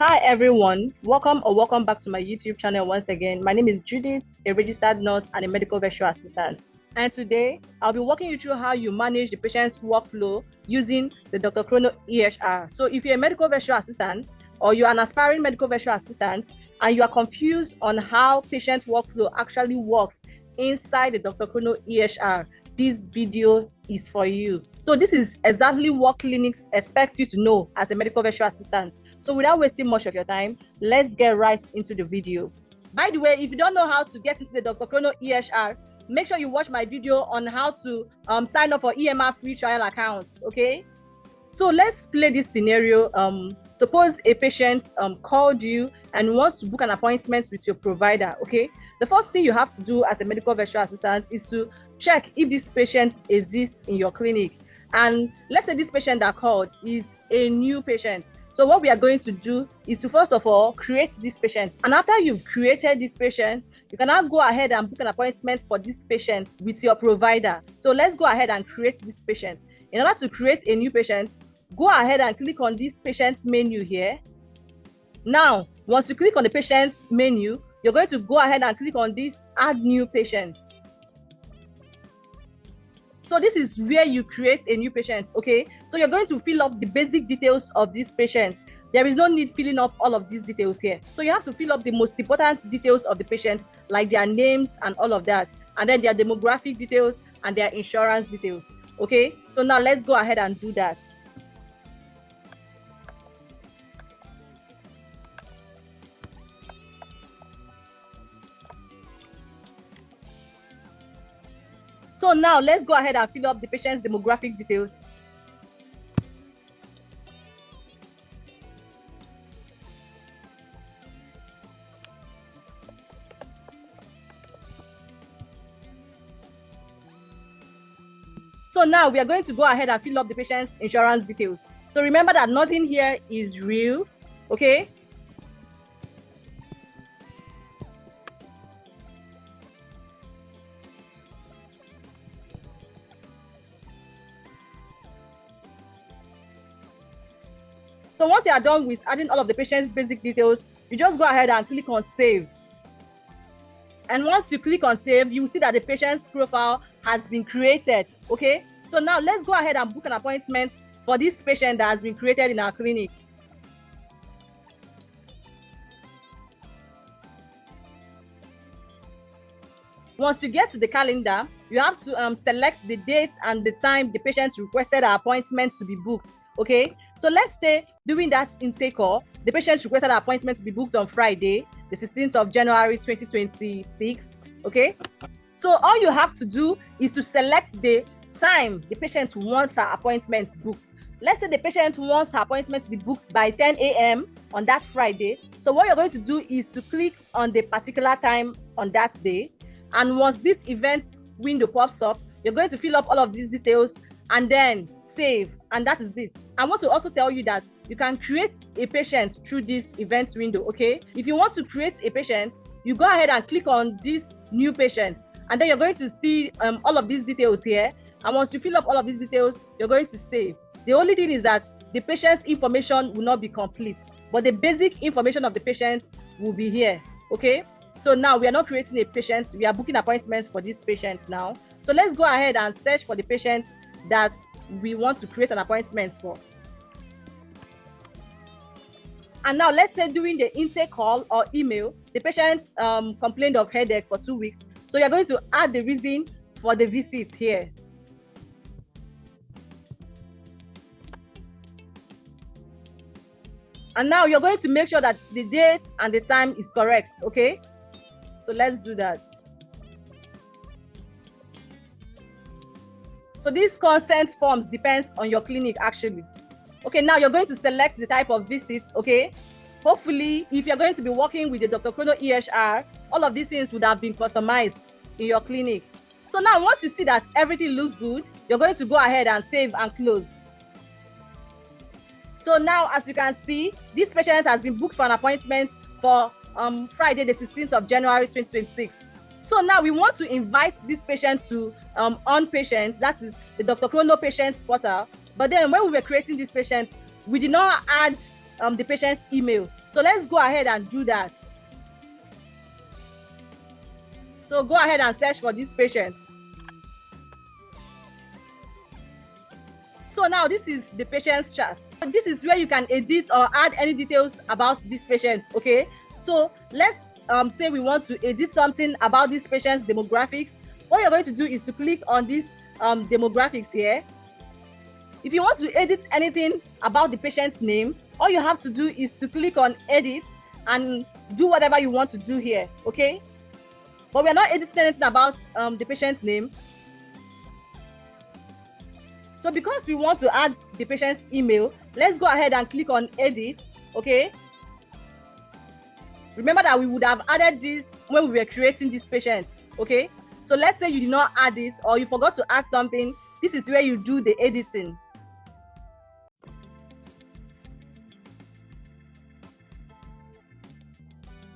Hi everyone, welcome back to my YouTube channel once again. My name is Judith, a registered nurse and a medical virtual assistant. And today, I'll be walking you through how you manage the patient's workflow using the DrChrono EHR. So if you're a medical virtual assistant or you're an aspiring medical virtual assistant and you are confused on how patient workflow actually works inside the DrChrono EHR, this video is for you. So this is exactly what clinics expect you to know as a medical virtual assistant. So without wasting much of your time, let's get right into the video. By the way, if you don't know how to get into the DrChrono EHR, make sure you watch my video on how to sign up for EMR free trial accounts, okay? So let's play this scenario. Suppose a patient called you and wants to book an appointment with your provider, okay? The first thing you have to do as a medical virtual assistant is to check if this patient exists in your clinic. And let's say this patient that called is a new patient. So what we are going to do is to first of all create this patient. And after you've created this patient, you can now go ahead and book an appointment for this patient with your provider. So let's go ahead and create this patient. In order to create a new patient, go ahead and click on this patient's menu here. Now, once you click on the patient's menu, you're going to go ahead and click on this add new patients. So this is where you create a new patient, okay? So you're going to fill up the basic details of this patient. There is no need filling up all of these details here. So you have to fill up the most important details of the patients, like their names and all of that, and then their demographic details and their insurance details, okay? So now let's go ahead and do that. So now let's go ahead and fill up the patient's demographic details. So now we are going to go ahead and fill up the patient's insurance details. So remember that nothing here is real, okay? So once you are done with adding all of the patient's basic details, you just go ahead and click on save. And once you click on save, you will see that the patient's profile has been created, okay? So now let's go ahead and book an appointment for this patient that has been created in our clinic. Once you get to the calendar, you have to select the date and the time the patient requested our appointment to be booked, okay? So let's say during that intake call, the patient requested our appointment to be booked on Friday, the 16th of January 2026, okay? So all you have to do is to select the time the patient wants her appointment booked. Let's say the patient wants her appointment to be booked by 10 a.m. on that Friday. So what you're going to do is to click on the particular time on that day. And once this event window pops up, you're going to fill up all of these details and then save, and that is it. I want to also tell you that you can create a patient through this event window, okay? If you want to create a patient, you go ahead and click on this new patient, and then you're going to see all of these details here. And once you fill up all of these details, you're going to save. The only thing is that the patient's information will not be complete, but the basic information of the patient will be here, okay? So now we are not creating a patient, we are booking appointments for this patient now. So let's go ahead and search for the patient that we want to create an appointment for. And now let's say during the intake call or email, the patient complained of headache for 2 weeks. So you're going to add the reason for the visit here. And now you're going to make sure that the date and the time is correct, okay? So let's do that. So these consent forms depends on your clinic actually. Okay, now you're going to select the type of visits, okay? Hopefully, if you're going to be working with the DrChrono EHR, all of these things would have been customized in your clinic. So now once you see that everything looks good, you're going to go ahead and save and close. So now, as you can see, this patient has been booked for an appointment for Friday, the 16th of January 2026. So now we want to invite this patient to on patients, that is the DrChrono patients portal. But then when we were creating this patient, we did not add the patient's email. So let's go ahead and do that. So go ahead and search for these patients. So now this is the patient's chart. This is where you can edit or add any details about these patients, okay? So let's say we want to edit something about this patient's demographics. What you're going to do is to click on these demographics here. If you want to edit anything about the patient's name, all you have to do is to click on edit and do whatever you want to do here, okay? But we're not editing anything about the patient's name. So because we want to add the patient's email, let's go ahead and click on edit, okay? Remember that we would have added this when we were creating these patients, okay? So let's say you did not add it or you forgot to add something. This is where you do the editing.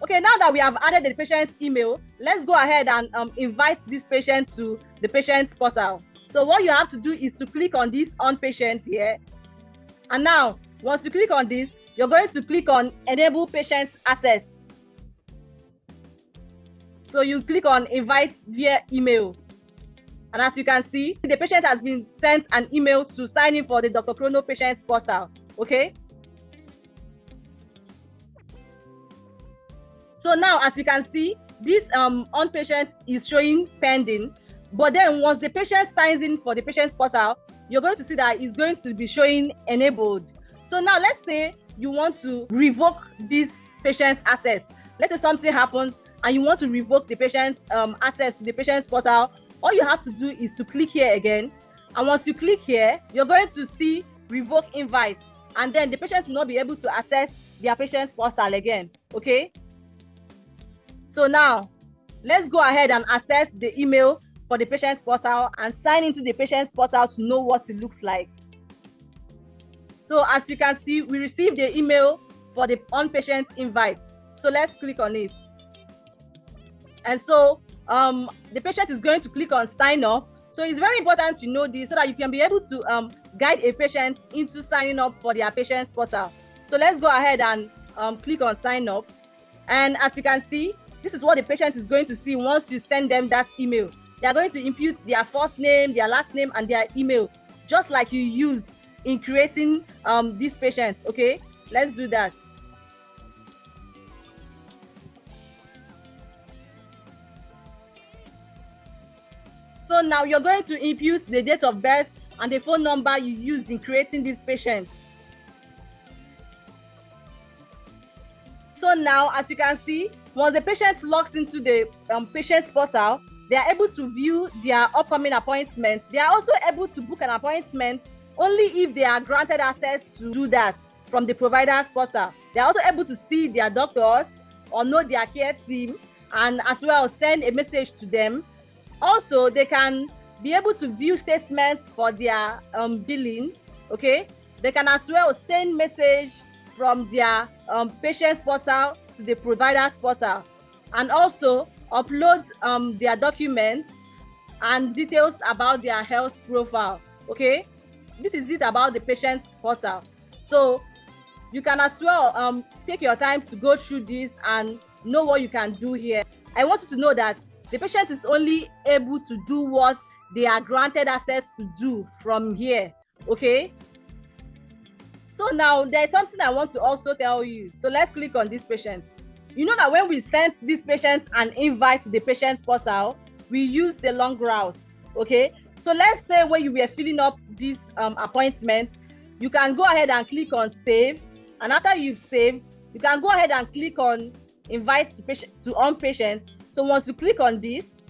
Okay, now that we have added the patient's email, let's go ahead and invite this patient to the patient's portal. So what you have to do is to click on this on patient here. And now, once you click on this, you're going to click on enable patient access. So you click on invite via email. And as you can see, the patient has been sent an email to sign in for the DrChrono patient's portal, okay? So now, as you can see, this on patient is showing pending. But then once the patient signs in for the patient's portal, you're going to see that it's going to be showing enabled. So now let's say you want to revoke this patient's access. Let's say something happens and you want to revoke the patient's access to the patient's portal. All you have to do is to click here again. And once you click here, you're going to see revoke invite. And then the patient will not be able to access their patient's portal again, okay? So now, let's go ahead and access the email for the patient's portal and sign into the patient's portal to know what it looks like. So as you can see, we received the email for the on-patient's invite. So let's click on it. And so the patient is going to click on sign up. So it's very important to know this so that you can be able to guide a patient into signing up for their patient's portal. So let's go ahead and click on sign up. And as you can see, this is what the patient is going to see once you send them that email. They are going to input their first name, their last name, and their email, just like you used in creating these patients, okay? Let's do that. So now you're going to input the date of birth and the phone number you used in creating these patients. So now, as you can see, once the patient logs into the patient's portal, they are able to view their upcoming appointments. They are also able to book an appointment only if they are granted access to do that from the provider's portal. They are also able to see their doctors or know their care team and as well send a message to them. Also, they can be able to view statements for their billing, okay? They can as well send message from their patient's portal to the provider's portal and also upload their documents and details about their health profile, okay? This is it about the patient's portal. So you can as well take your time to go through this and know what you can do here. I want you to know that the patient is only able to do what they are granted access to do from here, okay? So now there's something I want to also tell you. So let's click on this patient. You know that when we sent these patients an invite to the patient's portal, we use the long route, okay? So let's say when you were filling up this appointment, you can go ahead and click on save. And after you've saved, you can go ahead and click on invite to on patients. So once you click on this,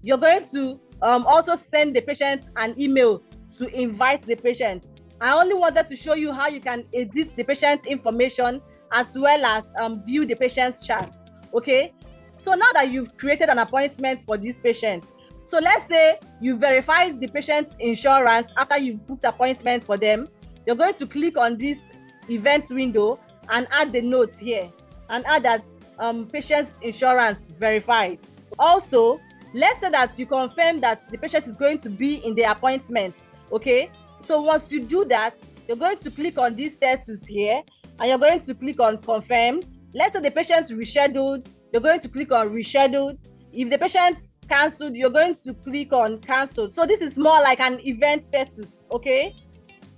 you're going to also send the patient an email to invite the patient. I only wanted to show you how you can edit the patient's information as well as view the patient's charts, okay? So now that you've created an appointment for this patient, so let's say you verified the patient's insurance after you booked appointments for them, you're going to click on this event window and add the notes here and add that patient's insurance verified. Also, let's say that you confirm that the patient is going to be in the appointment, okay? So once you do that, you're going to click on this status here and you're going to click on confirmed. Let's say the patient's rescheduled, you're going to click on rescheduled. If the patient's cancelled, you're going to click on cancelled. So this is more like an event status, okay?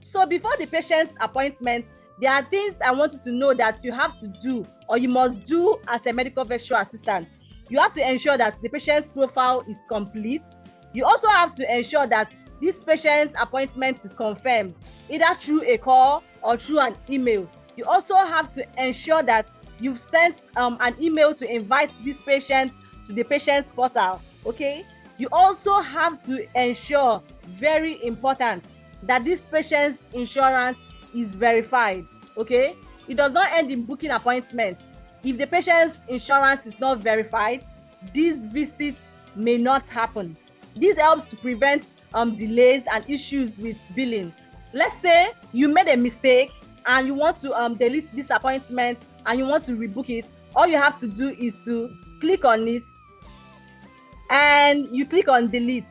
So before the patient's appointment, there are things I want you to know that you have to do or you must do as a medical virtual assistant. You have to ensure that the patient's profile is complete. You also have to ensure that this patient's appointment is confirmed, either through a call or through an email. You also have to ensure that you've sent an email to invite this patient to the patient's portal, okay? You also have to ensure, very important, that this patient's insurance is verified, okay? It does not end in booking appointments. If the patient's insurance is not verified, these visits may not happen. This helps to prevent delays and issues with billing. Let's say you made a mistake and you want to delete this appointment and you want to rebook it. All you have to do is to click on it and you click on delete.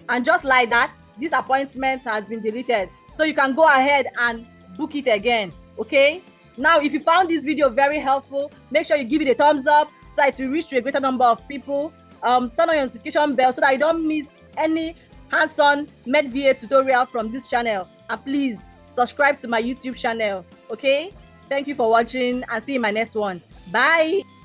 And just like that, this appointment has been deleted. So you can go ahead and book it again, okay? Now, if you found this video very helpful, make sure you give it a thumbs up so that it will reach to a greater number of people. Turn on your notification bell so that you don't miss any hands-on Med VA tutorial from this channel. And please subscribe to my YouTube channel, okay? Thank you for watching and see you in my next one. Bye.